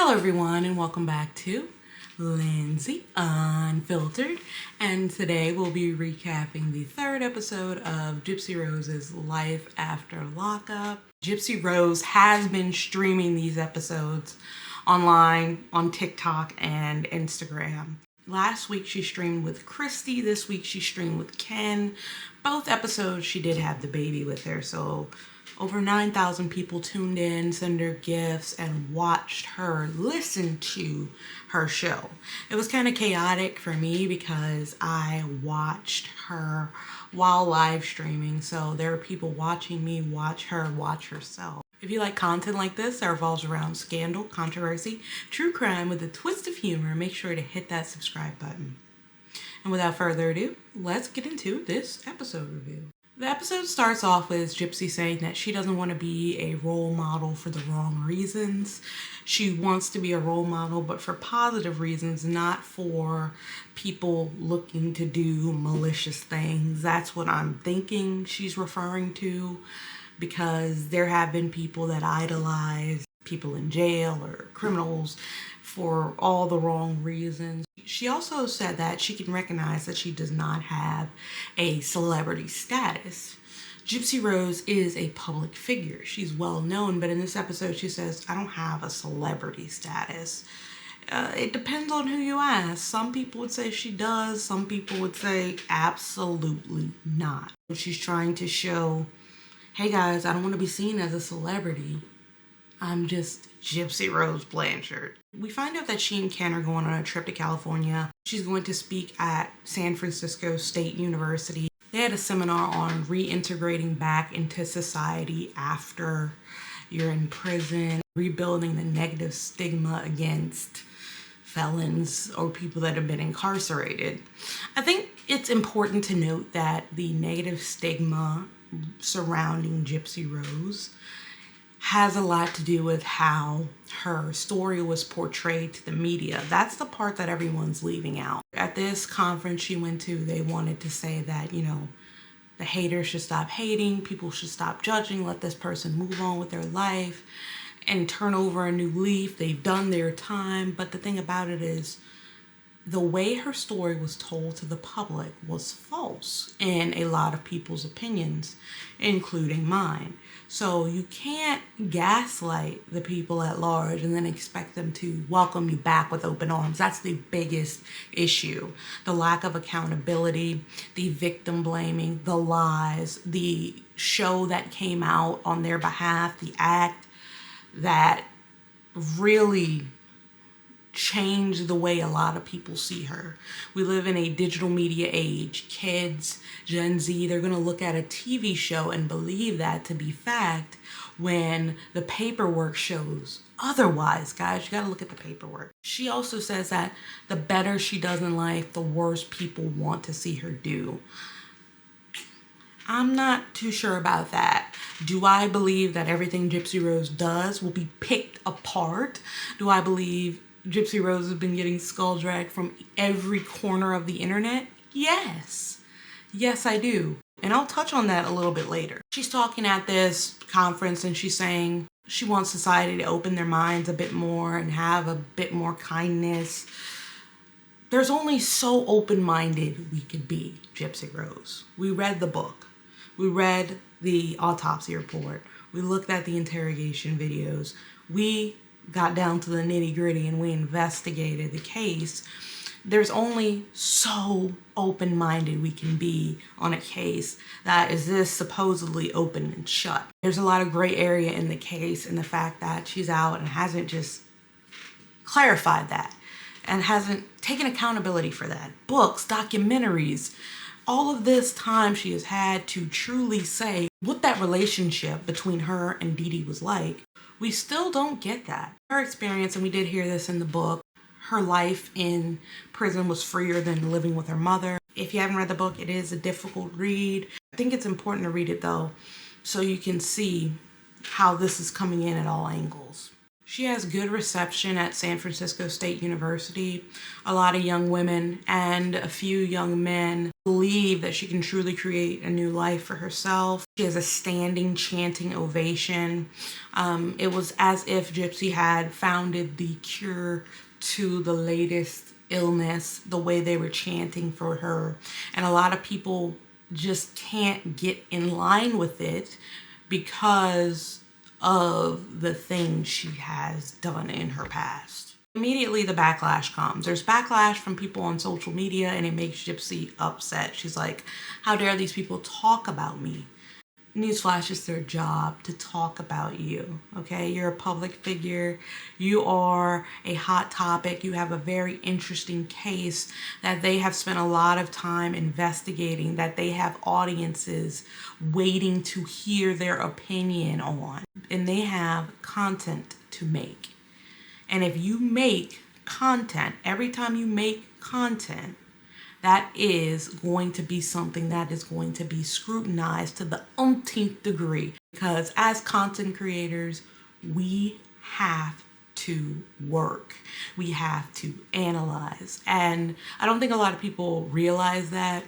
Hello everyone and welcome back to Lindsay Unfiltered, and today we'll be recapping the third episode of Gypsy Rose's life after lockup. Gypsy Rose has been streaming these episodes online on TikTok and Instagram. Last week she streamed with Christy, this week she streamed with Ken. Both episodes she did have the baby with her, so over 9,000 people tuned in, sent her gifts, and watched her listen to her show. It was kind of chaotic for me because I watched her while live streaming, so there were people watching me watch her watch herself. If you like content like this that revolves around scandal, controversy, true crime with a twist of humor, make sure to hit that subscribe button. And without further ado, let's get into this episode review. The episode starts off with Gypsy saying that she doesn't want to be a role model for the wrong reasons. She wants to be a role model, but for positive reasons, not for people looking to do malicious things. That's what I'm thinking she's referring to, because there have been people that idolize people in jail or criminals for all the wrong reasons. She also said that she can recognize that she does not have a celebrity status. Gypsy Rose is a public figure. She's well known, but in this episode she says, I don't have a celebrity status. It depends on who you ask. Some people would say she does. Some people would say absolutely not. She's trying to show, hey guys, I don't want to be seen as a celebrity. I'm just Gypsy Rose Blanchard. We find out that she and Ken are going on a trip to California. She's going to speak at San Francisco State University. They had a seminar on reintegrating back into society after you're in prison, rebuilding the negative stigma against felons or people that have been incarcerated. I think it's important to note that the negative stigma surrounding Gypsy Rose has a lot to do with how her story was portrayed to the media. That's the part that everyone's leaving out. At this conference she went to, they wanted to say that, the haters should stop hating, people should stop judging, let this person move on with their life and turn over a new leaf. They've done their time. But the thing about it is, the way her story was told to the public was false in a lot of people's opinions, including mine. So you can't gaslight the people at large and then expect them to welcome you back with open arms. That's the biggest issue. The lack of accountability, the victim blaming, the lies, the show that came out on their behalf, the act that really change the way a lot of people see her. We live in a digital media age. Kids, Gen Z, they're going to look at a TV show and believe that to be fact when the paperwork shows otherwise. Guys, you got to look at the paperwork. She also says that the better she does in life, the worse people want to see her do. I'm not too sure about that. Do I believe that everything Gypsy Rose does will be picked apart? Do I believe Gypsy Rose has been getting skull dragged from every corner of the internet? Yes. Yes, I do. And I'll touch on that a little bit later. She's talking at this conference and she's saying she wants society to open their minds a bit more and have a bit more kindness. There's only so open-minded we could be, Gypsy Rose. We read the book. We read the autopsy report. We looked at the interrogation videos. We got down to the nitty-gritty and we investigated the case. There's only so open-minded we can be on a case that is this supposedly open and shut. There's a lot of gray area in the case, and the fact that she's out and hasn't just clarified that and hasn't taken accountability for that. Books, documentaries, all of this time she has had to truly say what that relationship between her and Dee Dee was like. We still don't get that. Her experience, and we did hear this in the book, her life in prison was freer than living with her mother. If you haven't read the book, it is a difficult read. I think it's important to read it though, so you can see how this is coming in at all angles. She has good reception at San Francisco State University. A lot of young women and a few young men believe that she can truly create a new life for herself. She has a standing chanting ovation. It was as if Gypsy had founded the cure to the latest illness, the way they were chanting for her. And a lot of people just can't get in line with it because of the things she has done in her past. Immediately the backlash comes. There's backlash from people on social media, and it makes Gypsy upset. She's like, how dare these people talk about me? Newsflash, it's their job to talk about you, okay? You're a public figure. You are a hot topic. You have a very interesting case that they have spent a lot of time investigating, that they have audiences waiting to hear their opinion on. And they have content to make. And if you make content, every time you make content, that is going to be something that is going to be scrutinized to the umpteenth degree. Because as content creators, we have to work. We have to analyze. And I don't think a lot of people realize that.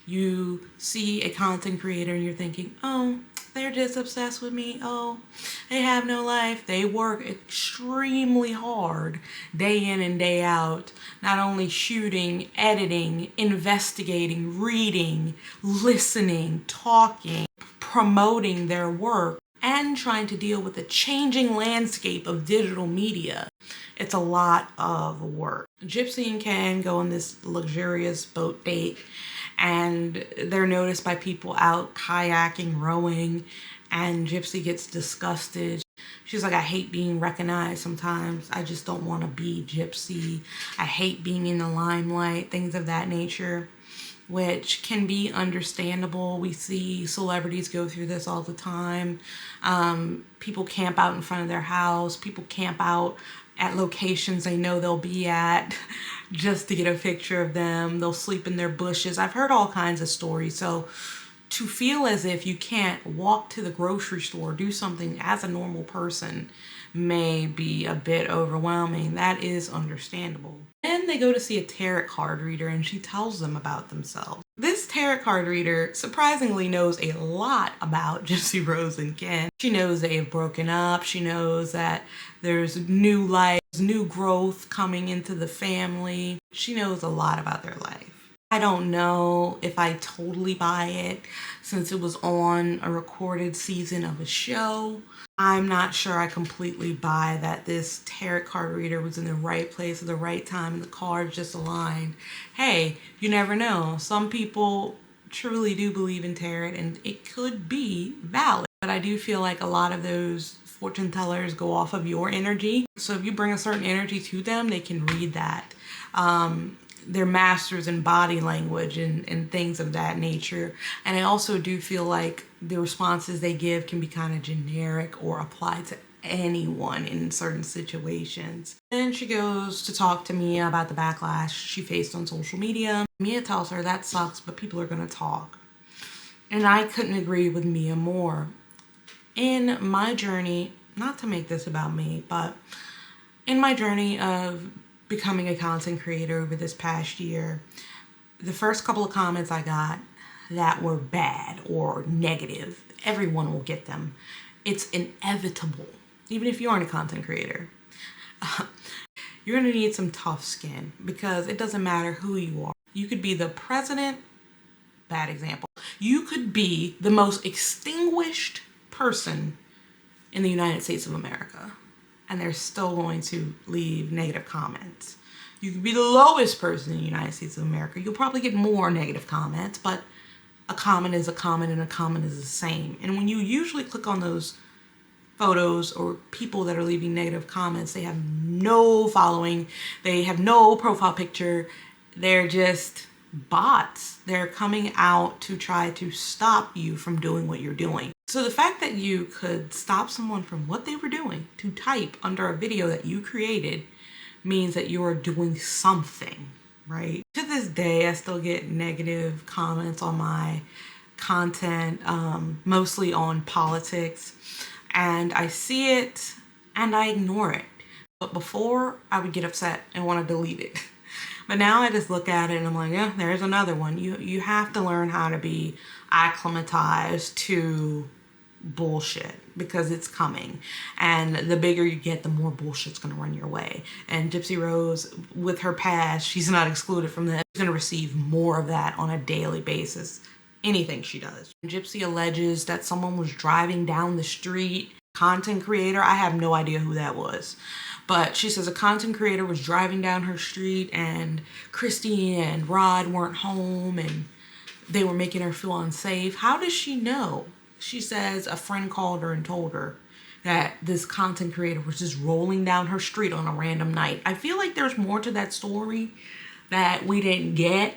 You see a content creator and you're thinking, oh, they're just obsessed with me. Oh, they have no life. They work extremely hard day in and day out, not only shooting, editing, investigating, reading, listening, talking, promoting their work, and trying to deal with the changing landscape of digital media. It's a lot of work. Gypsy and Ken go on this luxurious boat date, and they're noticed by people out kayaking, rowing, and Gypsy gets disgusted. She's like, I hate being recognized sometimes. I just don't want to be Gypsy. I hate being in the limelight, things of that nature, which can be understandable. We see celebrities go through this all the time. People camp out in front of their house. People camp out at locations they know they'll be at just to get a picture of them. They'll sleep in their bushes. I've heard all kinds of stories. So to feel as if you can't walk to the grocery store, do something as a normal person, may be a bit overwhelming. That is understandable. Then they go to see a tarot card reader, and she tells them about themselves. This tarot card reader surprisingly knows a lot about Gypsy Rose and Ken. She knows they have broken up. She knows that there's new life, new growth coming into the family. She knows a lot about their life. I don't know if I totally buy it since it was on a recorded season of a show. I'm not sure I completely buy that this tarot card reader was in the right place at the right time and the cards just aligned. Hey, you never know. Some people truly do believe in tarot and it could be valid. But I do feel like a lot of those fortune tellers go off of your energy. So if you bring a certain energy to them, they can read that. They're masters in body language and things of that nature. And I also do feel like the responses they give can be kind of generic or applied to anyone in certain situations. Then she goes to talk to Mia about the backlash she faced on social media. Mia tells her that sucks, but people are going to talk. And I couldn't agree with Mia more. In my journey, not to make this about me, but in my journey of becoming a content creator over this past year, the first couple of comments I got that were bad or negative, everyone will get them. It's inevitable. Even if you aren't a content creator, you're going to need some tough skin because it doesn't matter who you are. You could be the president, bad example. You could be the most extinguished person in the United States of America, and they're still going to leave negative comments. You could be the lowest person in the United States of America. You'll probably get more negative comments, but a comment is a comment and a comment is the same. And when you usually click on those photos or people that are leaving negative comments, they have no following, they have no profile picture, they're just bots. They're coming out to try to stop you from doing what you're doing. So the fact that you could stop someone from what they were doing to type under a video that you created means that you are doing something, right? To this day, I still get negative comments on my content, mostly on politics, and I see it and I ignore it. But before, I would get upset and want to delete it. But now I just look at it and I'm like, yeah, there's another one. You have to learn how to be acclimatized to bullshit because it's coming. And the bigger you get, the more bullshit's going to run your way. And Gypsy Rose, with her past, she's not excluded from that. She's going to receive more of that on a daily basis. Anything she does. Gypsy alleges that someone was driving down the street. Content creator, I have no idea who that was. But she says a content creator was driving down her street and Christy and Rod weren't home and they were making her feel unsafe. How does she know? She says a friend called her and told her that this content creator was just rolling down her street on a random night. I feel like there's more to that story that we didn't get.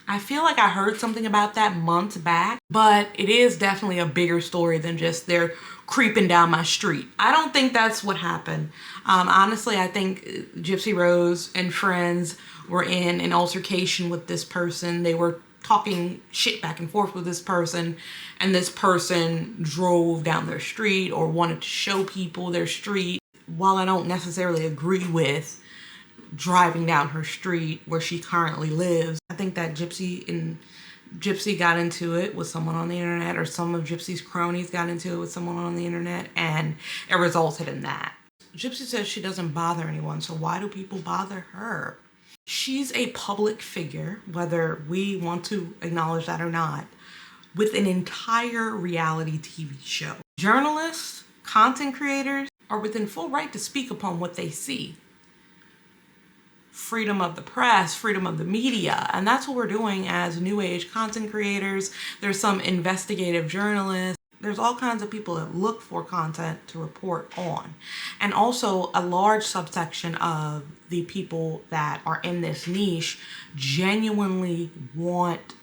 I feel like I heard something about that months back, but it is definitely a bigger story than just they're creeping down my street. I don't think that's what happened. Honestly, I think Gypsy Rose and friends were in an altercation with this person. They were talking shit back and forth with this person, and this person drove down their street or wanted to show people their street. While I don't necessarily agree with driving down her street where she currently lives, I think that Gypsy got into it with someone on the internet, or some of Gypsy's cronies got into it with someone on the internet, and it resulted in that. Gypsy says she doesn't bother anyone, so why do people bother her? She's a public figure, whether we want to acknowledge that or not, with an entire reality TV show. Journalists, content creators are within full right to speak upon what they see. Freedom of the press, freedom of the media, and that's what we're doing as new age content creators. There's some investigative journalists. There's all kinds of people that look for content to report on. And also a large subsection of the people that are in this niche genuinely want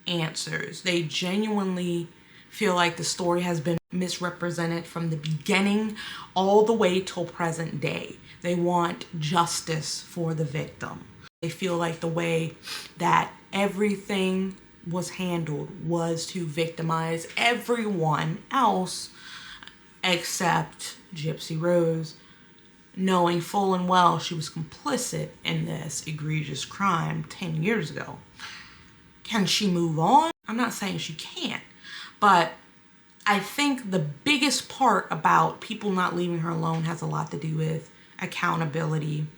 answers. They genuinely feel like the story has been misrepresented from the beginning all the way till present day. They want justice for the victim. They feel like the way that everything was handled was to victimize everyone else except Gypsy Rose, knowing full and well she was complicit in this egregious crime 10 years ago. Can she move on? I'm not saying she can't, but I think the biggest part about people not leaving her alone has a lot to do with accountability,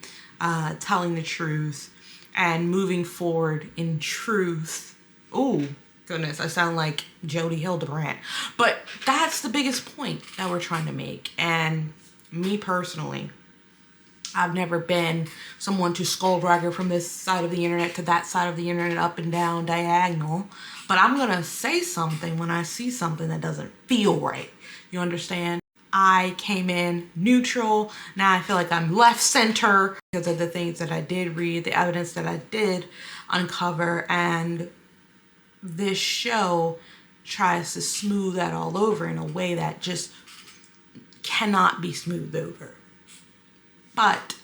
telling the truth, and moving forward in truth. Oh, goodness, I sound like Jody Hildebrandt. But that's the biggest point that we're trying to make. And me personally, I've never been someone to skulldrag her from this side of the internet to that side of the internet, up and down, diagonal. But I'm going to say something when I see something that doesn't feel right. You understand? I came in neutral. Now I feel like I'm left center because of the things that I did read, the evidence that I did uncover, and this show tries to smooth that all over in a way that just cannot be smoothed over. But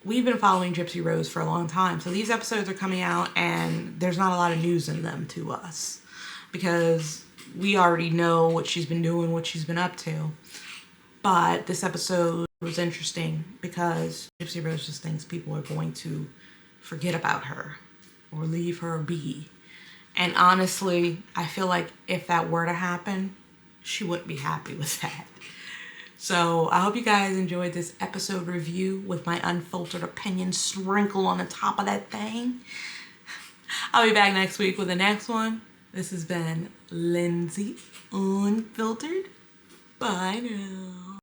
we've been following Gypsy Rose for a long time, so these episodes are coming out and there's not a lot of news in them to us because we already know what she's been doing, what she's been up to. But this episode was interesting because Gypsy Rose just thinks people are going to forget about her or leave her be. And honestly, I feel like if that were to happen, she wouldn't be happy with that. So I hope you guys enjoyed this episode review with my unfiltered opinion sprinkled on the top of that thing. I'll be back next week with the next one. This has been Lindsay Unfiltered. Bye now.